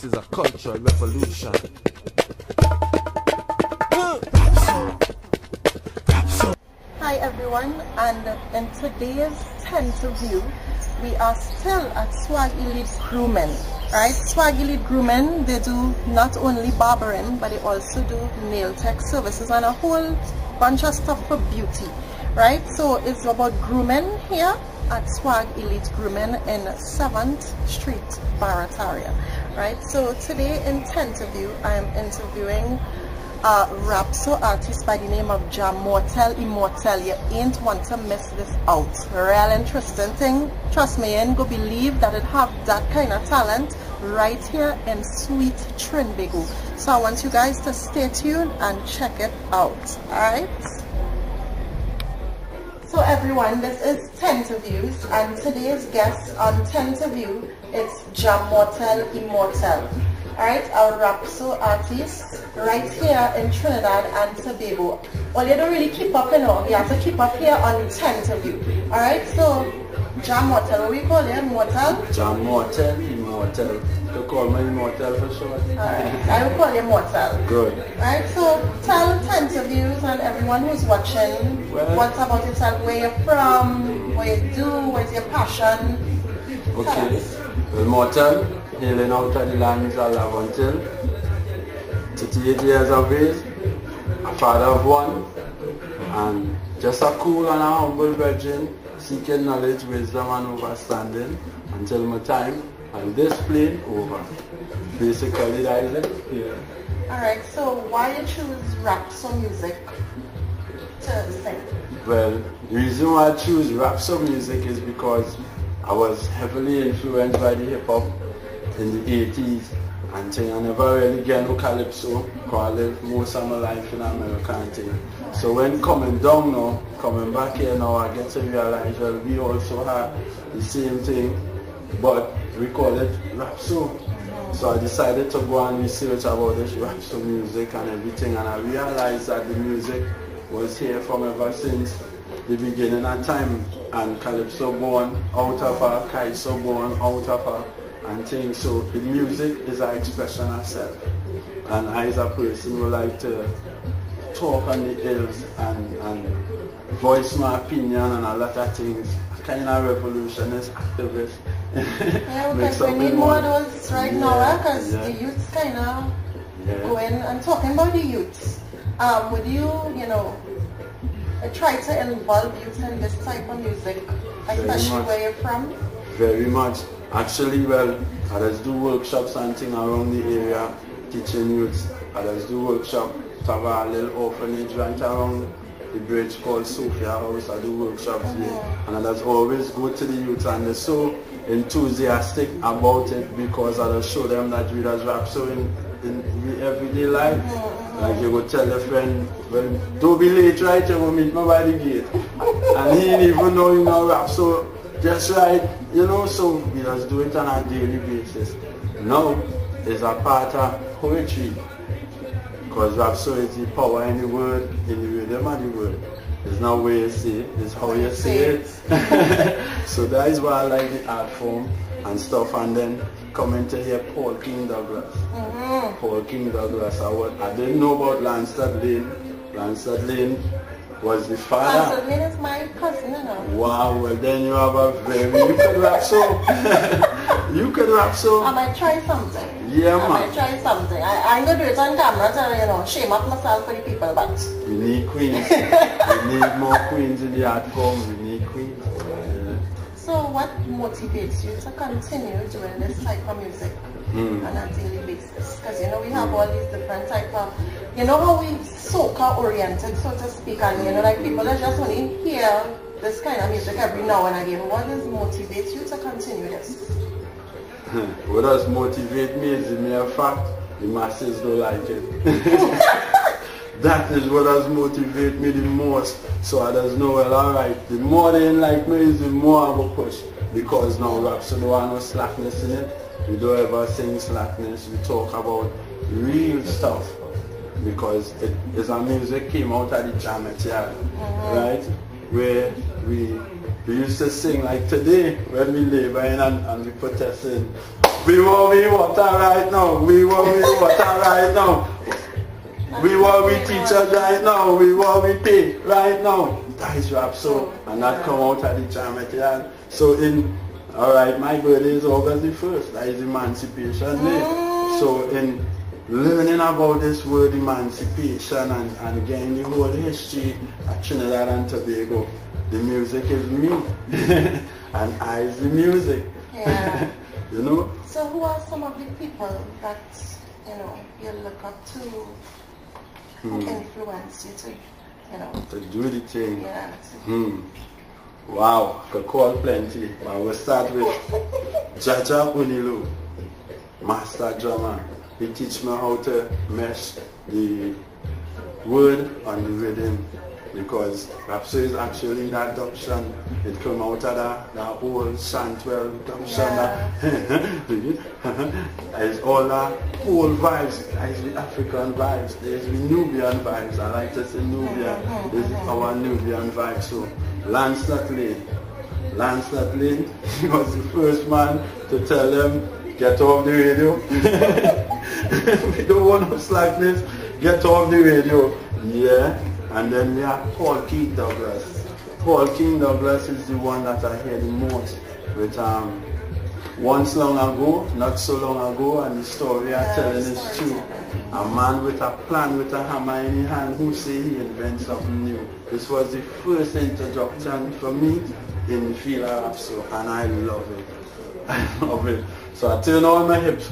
This is a cultural revolution. Hi everyone, and in today's interview, we are still at Swag Elite Grooming, right? Swag Elite Grooming, they do not only barbering, but they also do nail tech services and a whole bunch of stuff for beauty, right? So it's about grooming here at Swag Elite Grooming in 7th Street, Barataria, right? So today in the interview, I am interviewing Rapso artist by the name of Mortel, Emortel. You ain't want to miss this out. Real interesting thing. Trust me, you ain't go believe that it have that kind of talent right here in sweet Trinity. So I want you guys to stay tuned and check it out. Alright? So everyone, this is Tenterviews, and today's guest on Tenterview is Mortel, Emortel. Alright, our Rapso artist right here in Trinidad and Tobago. Well, you don't really keep up, you know, you have to keep up here on Tenterview. Alright, so Mortel, what we call you? Mortel? Mortel, Emortel. You call me Mortel for short? Alright, I will call you Mortel. Good. Alright, so tell Tenterviews and everyone who's watching what's about yourself, where you're from, what you do, what's your passion. Okay. Well, Mortel, hailing out of the lands of Lavantil, 38 years of age, a father of one, and just a cool and a humble virgin, seeking knowledge, wisdom and understanding until my time and this plane over. Basically that is it. Yeah. Alright, so why you choose Rapso music to sing? Well, the reason why I choose Rapso music is because I was heavily influenced by the hip hop in the 80s and thing. I never really get no calypso because I lived most of my life in America and thing. So when coming down now, coming back here now, I get to realize, well, we also have the same thing, but we call it Rapso. So I decided to go and research about this Rapso music and everything, and I realized that the music was here from ever since the beginning of time, and calypso born out of her, kaiso born out of her, and things. So the music is an expression of self, and I as a person would like to talk on the hills and voice my opinion and a lot of things. A kind of revolutionist activist. Yeah, because we need more of those right now, because the youth's kind of going and talking about the youths. Would you know, try to involve youth in this type of music, especially where you're from? Very much. Actually, well, I just do workshops and things around the area, teaching youths. I just do workshops to have a little orphanage right around the bridge called Sophia House. I do workshops there, and I just always go to the youth, and they're so enthusiastic about it because I just show them that we just rap so in everyday life. Like you would tell a friend, well, don't be late, right? You will meet me by the gate. And he didn't even know you know rap, so just right, you know, so we just do it on a daily basis. Now, it's a part of poetry. Because Rapso is the power in the word, in the rhythm of the word. It's not where you say it, it's how you say it. So that is why I like the art form and stuff. And then coming to hear Paul King Douglas. Paul King Douglas, I didn't know about Lansford Lane. Lansford Lane was the father. Lansford Lane is my cousin, you know. Wow, well then you have a very, you could rap so. You could rap so. I might try something. Yeah, man. I might try something. I'm going to do it on camera to, you know, shame up myself for the people, but... We need queens. We need more queens in the art form. We need queens. Yeah. So what motivates you to continue doing this type of music on a daily basis? Because, you know, we have all these different type of... You know how we soca oriented, so to speak, and, you know, like people that just only hear this kind of music every now and again. What does motivate you to continue this? What does motivate me is the mere fact the masses don't like it. That is what does motivate me the most. So I just know, well, alright, the more they didn't like me is the more I will push. Because now Rapso don't have no slackness in it. We don't ever sing slackness. We talk about real stuff. Because it is a music came out of the jam yard, right? Where we used to sing like today when we laboring and we protesting. We worry water right now. We worry water right now. We worry teachers right now. We worry pay right now. That is Rapso. And that come out at the Chametian. So alright, my birthday is August the 1st. That is Emancipation Day. So in learning about this word emancipation and getting the whole history at Trinidad and Tobago, the music is me. And I is the music. Yeah. You know? So who are some of the people that, you look up to, who influence you to, to do the thing? Yeah. Wow, could call plenty. I will start with Jaja Unilu, master drummer. He teach me how to mesh the word on the rhythm, because Rapso is actually that adoption. It come out of that old Shantwell adoption. It's all that old vibes. It's the African vibes. There's the Nubian vibes. I like to say Nubian. This is our Nubian vibes. So Lance Lane was the first man to tell them, get off the radio. We don't want no slackness. Get off the radio. Yeah. And then we have Paul King Douglas. Paul King Douglas is the one that I hear the most with once long ago, not so long ago, and the story I'm telling is true. A man with a plan, with a hammer in his hand, who say he invents something new. This was the first introduction for me in the field of Rapso, and I love it. I love it. So I turn on my hip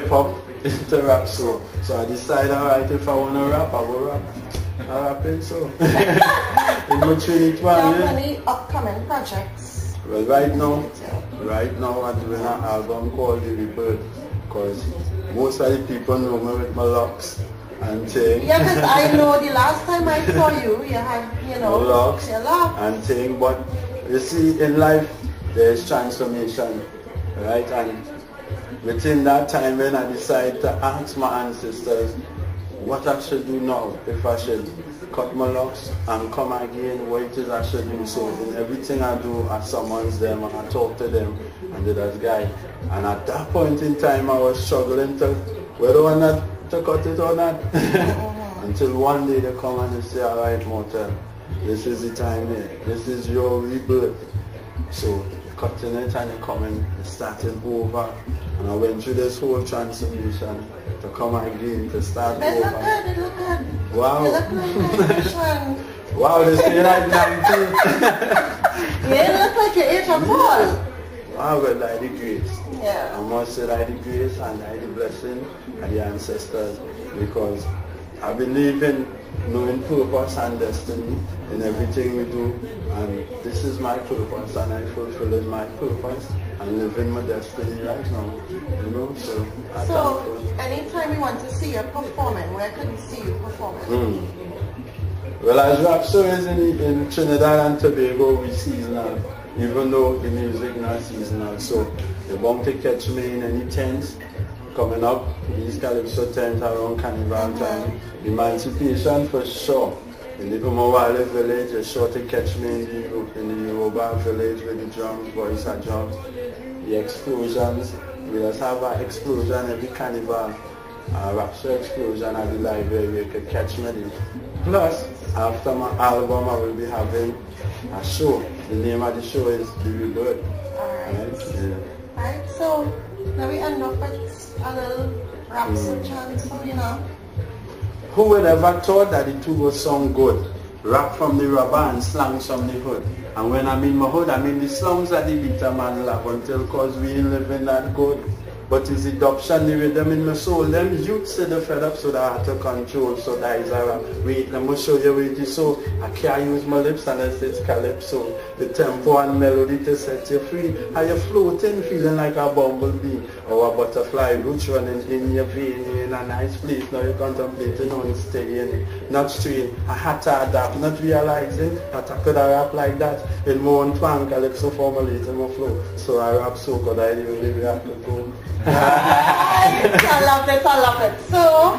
hop into Rapso. So I decided, alright, if I want to rap, I will rap. I rapping so. In my Trini many upcoming projects? Well, right now I'm doing an album called The Rebirth, because most of the people know me with my locks and thing. Yeah, because I know the last time I saw you, you had, locks your locks and thing. But you see, in life there is transformation, right? And within that time, when I decided to ask my ancestors what I should do now, if I should cut my locks and come again, what it is I should do. So in everything I do, I summons them and I talk to them and do that guy. And at that point in time, I was struggling to whether or not to cut it or not. Until one day they come and they say, alright Mortel, this is the time here. This is your rebirth. So cutting it and coming, starting over. And I went through this whole transformation to come again, to start over. It look good. Wow. You look like one. Wow, this is like 19. You look like you're 8 or 4. Wow, but like the grace. Yeah. I must say like the grace and like the blessing and the ancestors, because I believe in knowing purpose and destiny in everything we do, and this is my purpose, and I fulfilling my purpose and living my destiny right now, so anytime we want to see you performing, where could we see you performing? Well, as Rapso is in Trinidad and Tobago, we seasonal, even though the music not seasonal, so you're bound to catch me in any tents coming up, these Calypso tents around Carnival time. Emancipation for sure. In the Umawale village, you're sure to catch me in the Yoruba village with the drums, voice and drums. The explosions, we just have an explosion every Carnival. A Rapso explosion at the library, you can catch me there. Plus, after my album, I will be having a show. The name of the show is The Rebirth. Alright. Alright, so now we end up with a little Rapso chant, Who would ever thought that the two would sound good? Rap from the rubber and slangs from the hood. And when I'm in my hood, I'm in the slums that the bitter man laugh until cause we ain't living that good. But it's adoption, the rhythm in my soul. Them youths say they fed up, so they have to control. So that is a rap. Wait, let me show you with it. So I can't use my lips unless it's calypso. The tempo and melody to set you free. Are you floating, feeling like a bumblebee or a butterfly, roots running in your vein, in a nice place. Now you're contemplating on staying, not straying. I had to adapt, not realizing that I could have rap like that in my own twang, calypso formulating my flow. So I rap so good, I didn't really have to go. I love it. So,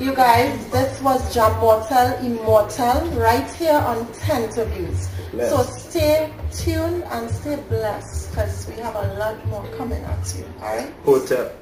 you guys, this was Mortel, Emortel, right here on Tents of Views. So stay tuned and stay blessed. because we have a lot more coming at you. Alright? Hotel.